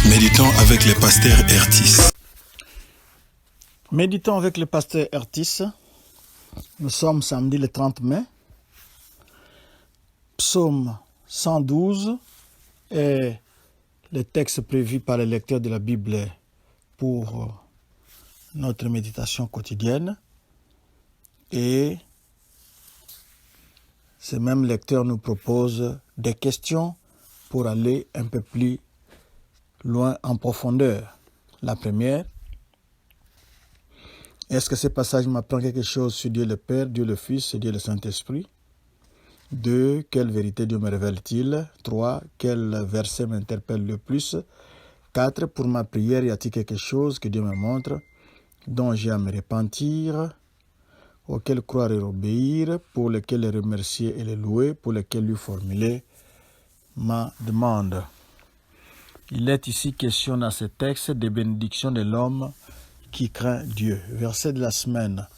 Méditons avec le pasteur Ertis. Méditons avec le pasteur Ertis. Nous sommes samedi le 30 mai. Psaume 112 est le texte prévu par les lecteurs de la Bible pour notre méditation quotidienne. Et ce même lecteur nous propose des questions pour aller un peu plus loin en profondeur. La première, est-ce que ce passage m'apprend quelque chose sur Dieu le Père, Dieu le Fils et Dieu le Saint-Esprit? 2. Quelle vérité Dieu me révèle-t-il? 3. Quel verset m'interpelle le plus? 4. Pour ma prière, y a-t-il quelque chose que Dieu me montre, dont j'ai à me repentir, auquel croire et obéir, pour lequel le remercier et le louer, pour lequel lui formuler ma demande? Il est ici question dans ce texte des bénédictions de l'homme qui craint Dieu. Verset de la semaine,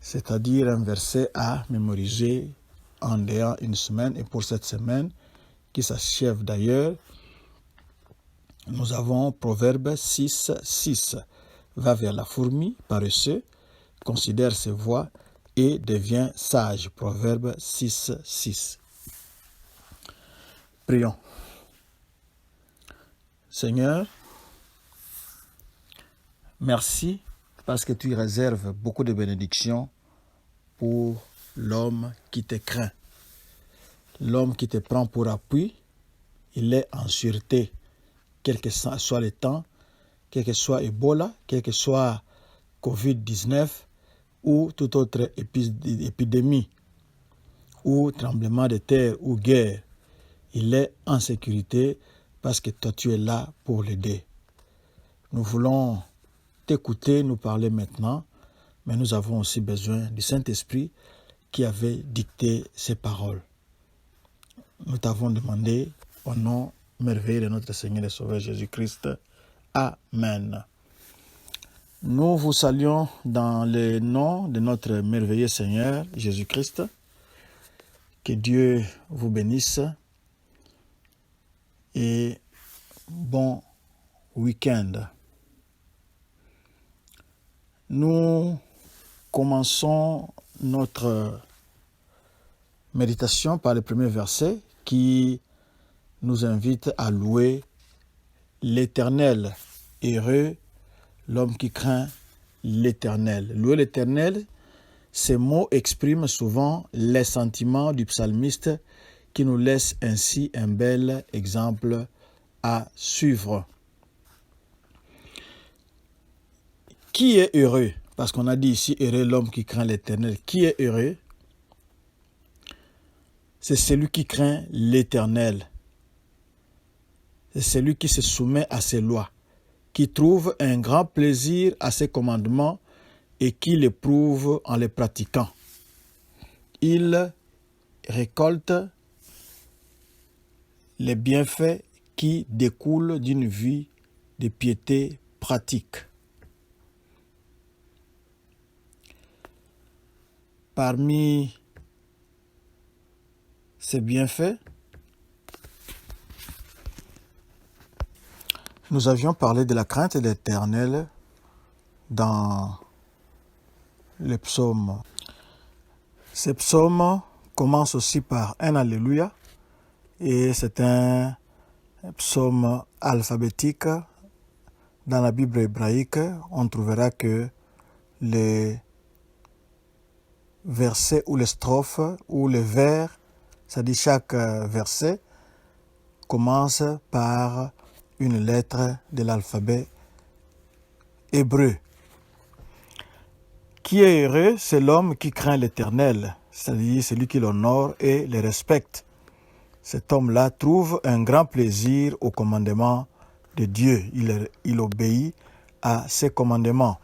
c'est-à-dire un verset à mémoriser en dehors une semaine. Et pour cette semaine, qui s'achève d'ailleurs, nous avons Proverbe 6, 6. Va vers la fourmi, paresseux, considère ses voies et devient sage. Proverbe 6, 6. Prions. Seigneur, merci parce que tu réserves beaucoup de bénédictions pour l'homme qui te craint. L'homme qui te prend pour appui, il est en sûreté, quel que soit le temps, quel que soit Ebola, quel que soit Covid-19 ou toute autre épidémie ou tremblement de terre ou guerre. Il est en sécurité parce que toi tu es là pour l'aider. Nous voulons t'écouter, nous parler maintenant, mais nous avons aussi besoin du Saint-Esprit qui avait dicté ces paroles. Nous t'avons demandé au nom merveilleux de notre Seigneur et Sauveur Jésus-Christ. Amen. Nous vous saluons dans le nom de notre merveilleux Seigneur Jésus-Christ. Que Dieu vous bénisse et bon week-end. Nous commençons notre méditation par le premier verset qui nous invite à louer l'Éternel. Heureux l'homme qui craint l'Éternel. Louer l'Éternel, ces mots expriment souvent les sentiments du psalmiste qui nous laisse ainsi un bel exemple à suivre. Qui est heureux? Parce qu'on a dit ici, heureux l'homme qui craint l'Éternel. Qui est heureux? C'est celui qui craint l'Éternel. C'est celui qui se soumet à ses lois, qui trouve un grand plaisir à ses commandements et qui l'éprouve en les pratiquant. Il récolte les bienfaits qui découlent d'une vie de piété pratique. Parmi ces bienfaits, nous avions parlé de la crainte de l'Éternel dans les psaumes. Ces psaumes commencent aussi par un Alléluia et c'est un psaume alphabétique. Dans la Bible hébraïque, on trouvera que les versets ou les strophes ou les vers, c'est-à-dire chaque verset, commence par une lettre de l'alphabet hébreu. Qui est heureux? C'est l'homme qui craint l'Éternel, c'est-à-dire celui qui l'honore et le respecte. Cet homme-là trouve un grand plaisir au commandement de Dieu. Il obéit à ses commandements.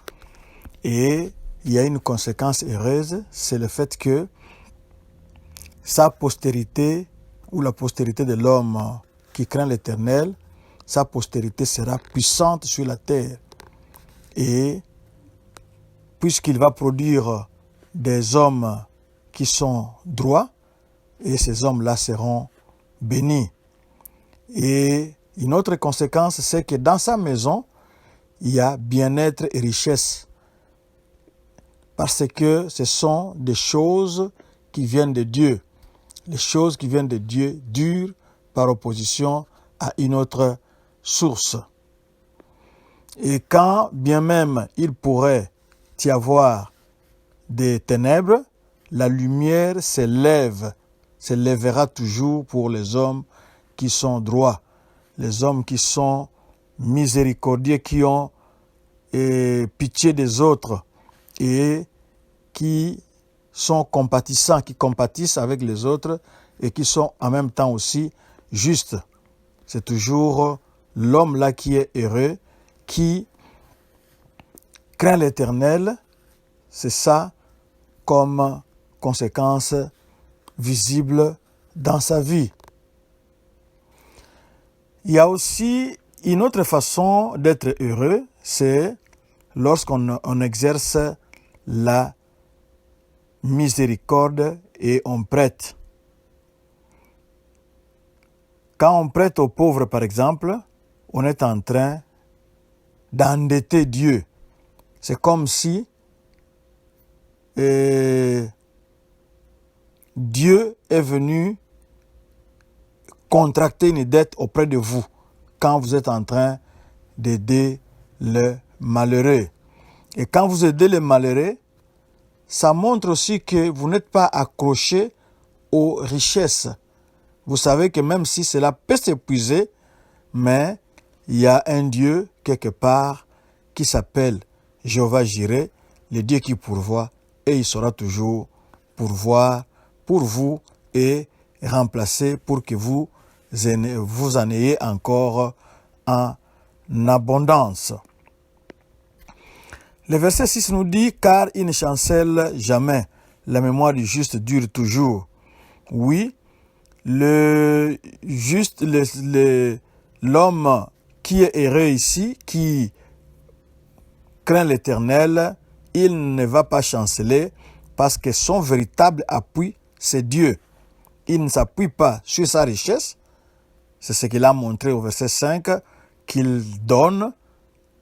Et il y a une conséquence heureuse, c'est le fait que sa postérité ou la postérité de l'homme qui craint l'Éternel, sa postérité sera puissante sur la terre. Et puisqu'il va produire des hommes qui sont droits, et ces hommes-là seront bénis. Et Une autre conséquence, c'est que dans sa maison, il y a bien-être et richesse. Parce que ce sont des choses qui viennent de Dieu. Les choses qui viennent de Dieu durent par opposition à une autre source. Et quand bien même il pourrait y avoir des ténèbres, la lumière s'élèvera toujours pour les hommes qui sont droits, les hommes qui sont miséricordieux, qui ont pitié des autres et qui sont compatissants, qui compatissent avec les autres et qui sont en même temps aussi justes. C'est toujours l'homme là qui est heureux, qui craint l'Éternel. C'est ça comme conséquence visible dans sa vie. Il y a aussi une autre façon d'être heureux, c'est lorsqu'on exerce la miséricorde et on prête. Quand on prête aux pauvres, par exemple, on est en train d'endetter Dieu. C'est comme si Dieu est venu contracter une dette auprès de vous quand vous êtes en train d'aider le malheureux. Et quand vous aidez les malheureux, ça montre aussi que vous n'êtes pas accroché aux richesses. Vous savez que même si cela peut s'épuiser, mais il y a un Dieu quelque part qui s'appelle Jéhovah Jireh, le Dieu qui pourvoit, et il sera toujours pourvoir pour vous et remplacer pour que vous en ayez encore en abondance. Le verset 6 nous dit « Car il ne chancelle jamais, la mémoire du juste dure toujours. » Oui, l'homme qui est heureux ici, qui craint l'Éternel, il ne va pas chanceler parce que son véritable appui, c'est Dieu. Il ne s'appuie pas sur sa richesse. C'est ce qu'il a montré au verset 5, qu'il donne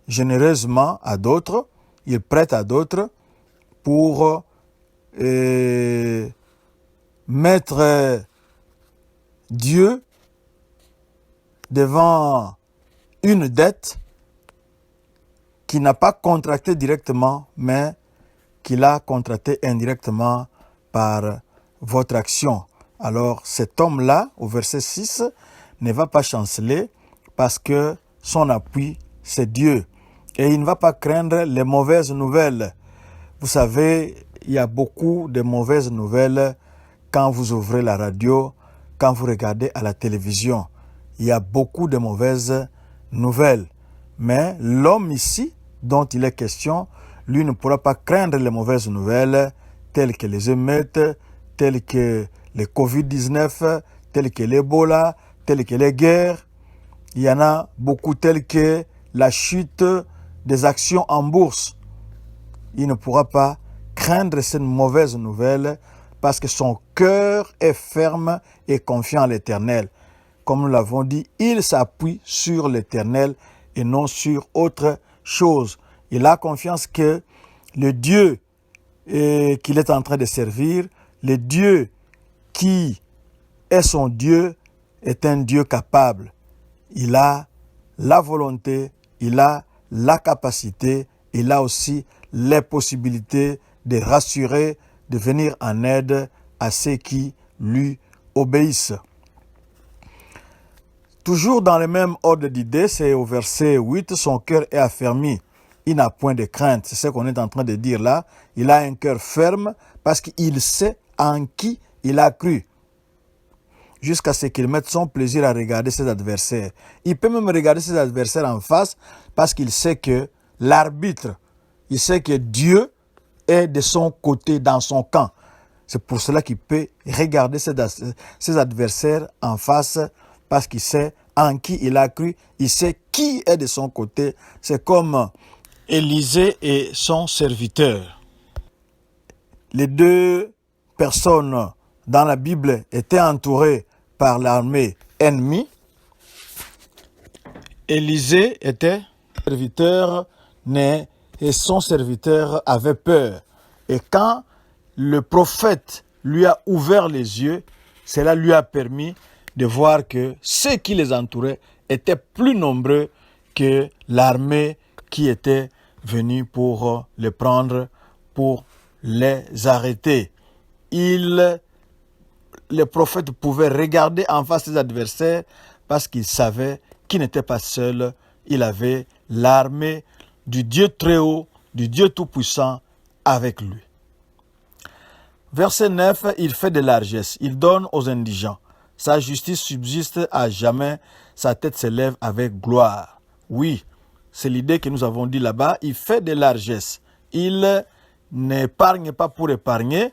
généreusement à d'autres, il prête à d'autres pour mettre Dieu devant une dette qu'il n'a pas contractée directement, mais qu'il a contractée indirectement par votre action. Alors cet homme-là, au verset 6, ne va pas chanceler parce que son appui, c'est Dieu. Et il ne va pas craindre les mauvaises nouvelles. Vous savez, il y a beaucoup de mauvaises nouvelles quand vous ouvrez la radio, quand vous regardez à la télévision. Il y a beaucoup de mauvaises nouvelles. Mais l'homme ici, dont il est question, lui ne pourra pas craindre les mauvaises nouvelles telles que les émeutes, telles que le Covid-19, telles que l'Ebola, telles que les guerres. Il y en a beaucoup telles que la chute des actions en bourse. Il ne pourra pas craindre cette mauvaise nouvelle parce que son cœur est ferme et confiant à l'Éternel. Comme nous l'avons dit, il s'appuie sur l'Éternel et non sur autre chose. Il a confiance que le Dieu qu'il est en train de servir, le Dieu qui est son Dieu, est un Dieu capable. Il a la volonté, il a la capacité, il a aussi les possibilités de rassurer, de venir en aide à ceux qui lui obéissent. Toujours dans le même ordre d'idée, c'est au verset 8, son cœur est affermi. Il n'a point de crainte. C'est ce qu'on est en train de dire là. Il a un cœur ferme parce qu'il sait en qui il a cru. Jusqu'à ce qu'il mette son plaisir à regarder ses adversaires. Il peut même regarder ses adversaires en face parce qu'il sait que l'arbitre, il sait que Dieu est de son côté, dans son camp. C'est pour cela qu'il peut regarder ses adversaires en face parce qu'il sait en qui il a cru, il sait qui est de son côté. C'est comme Élisée et son serviteur. Les deux personnes dans la Bible étaient entourées par l'armée ennemie Élisée était serviteur né et son serviteur avait peur. Et quand le prophète lui a ouvert les yeux, cela lui a permis de voir que ceux qui les entouraient étaient plus nombreux que l'armée qui était venue pour les prendre, pour les arrêter. Le prophète pouvait regarder en face ses adversaires parce qu'il savait qu'il n'était pas seul. Il avait l'armée du Dieu très haut, du Dieu tout-puissant avec lui. Verset 9, il fait de largesses, il donne aux indigents. Sa justice subsiste à jamais, sa tête s'élève avec gloire. Oui, c'est l'idée que nous avons dit là-bas, il fait de largesses. Il n'épargne pas pour épargner,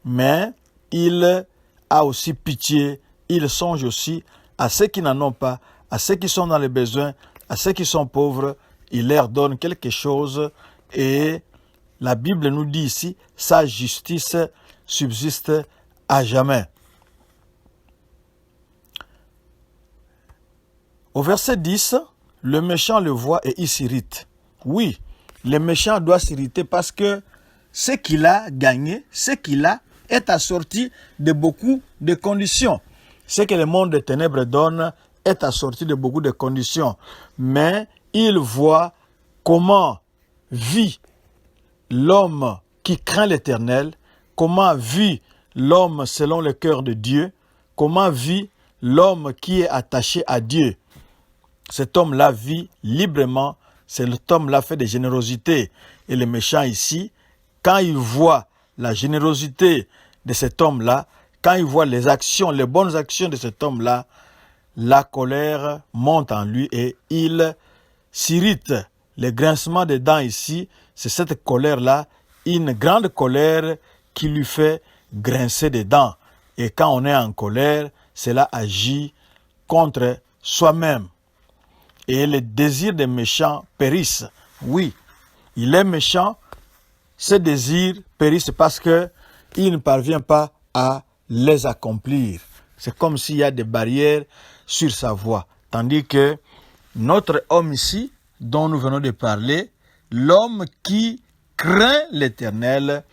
mais il a aussi pitié, il songe aussi à ceux qui n'en ont pas, à ceux qui sont dans les besoins, à ceux qui sont pauvres, il leur donne quelque chose et la Bible nous dit ici, sa justice subsiste à jamais. Au verset 10, le méchant le voit et il s'irrite. Oui, le méchant doit s'irriter parce que ce qu'il a gagné, ce qu'il a, est assorti de beaucoup de conditions. Ce que le monde des ténèbres donne est assorti de beaucoup de conditions. Mais il voit comment vit l'homme qui craint l'Éternel, comment vit l'homme selon le cœur de Dieu, comment vit l'homme qui est attaché à Dieu. Cet homme-là vit librement, cet homme-là fait des générosités. Et le méchant ici, quand il voit la générosité de cet homme-là, quand il voit les actions, les bonnes actions de cet homme-là, la colère monte en lui et il s'irrite. Le grincement des dents ici, c'est cette colère-là, une grande colère qui lui fait grincer des dents. Et quand on est en colère, cela agit contre soi-même. Et les désirs des méchants périssent. Oui, il est méchant, ses désirs périssent parce qu'il ne parvient pas à les accomplir. C'est comme s'il y a des barrières sur sa voie. Tandis que notre homme ici, dont nous venons de parler, l'homme qui craint l'Éternel,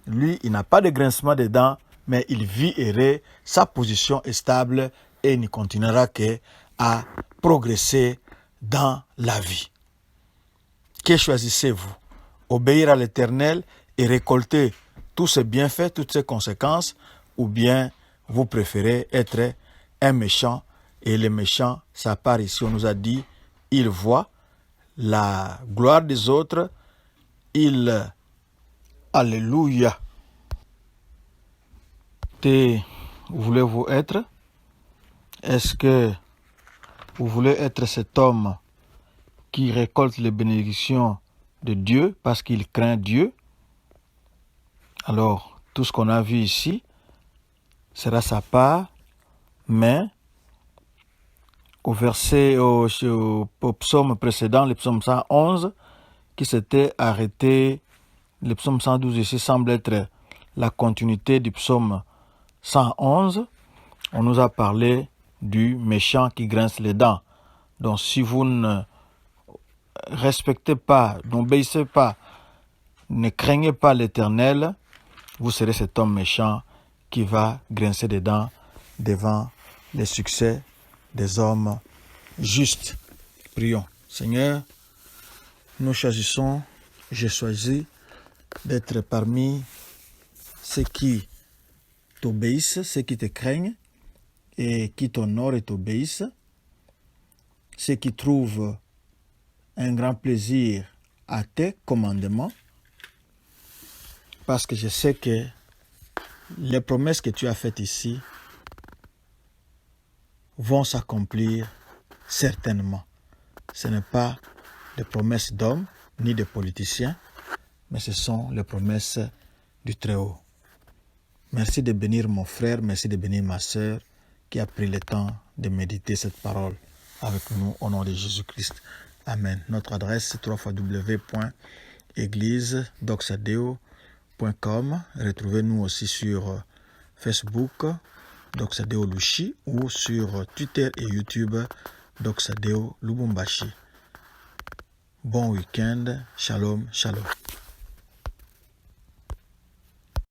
lui, il n'a pas de grincement de dents, mais il vit errer, sa position est stable et il ne continuera qu'à progresser dans la vie. Que choisissez-vous? Obéir à l'Éternel et récolter tous ses bienfaits, toutes ses conséquences, ou bien vous préférez être un méchant? Et les méchants, ça part ici, on nous a dit, ils voient la gloire des autres, alléluia. Voulez-vous être? Est-ce que vous voulez être cet homme qui récolte les bénédictions de Dieu parce qu'il craint Dieu? Alors, tout ce qu'on a vu ici sera sa part, mais au psaume précédent, le psaume 111, qui s'était arrêté, le psaume 112 ici semble être la continuité du psaume 111, on nous a parlé du méchant qui grince les dents. Donc si vous ne respectez pas, n'obéissez pas, ne craignez pas l'Éternel, vous serez cet homme méchant qui va grincer des dents devant les succès des hommes justes. Prions. Seigneur, nous choisissons, j'ai choisi d'être parmi ceux qui t'obéissent, ceux qui te craignent et qui t'honorent et t'obéissent, ceux qui trouvent un grand plaisir à tes commandements, parce que je sais que les promesses que tu as faites ici vont s'accomplir certainement. Ce n'est pas des promesses d'hommes ni de politiciens, mais ce sont les promesses du Très-Haut. Merci de bénir mon frère, merci de bénir ma sœur qui a pris le temps de méditer cette parole avec nous au nom de Jésus-Christ. Amen. Notre adresse c'est www.églisedoxadeo.com. Retrouvez-nous aussi sur Facebook, Doxadeo Lushi, ou sur Twitter et YouTube, Doxadeo Lubumbashi. Bon week-end. Shalom, shalom.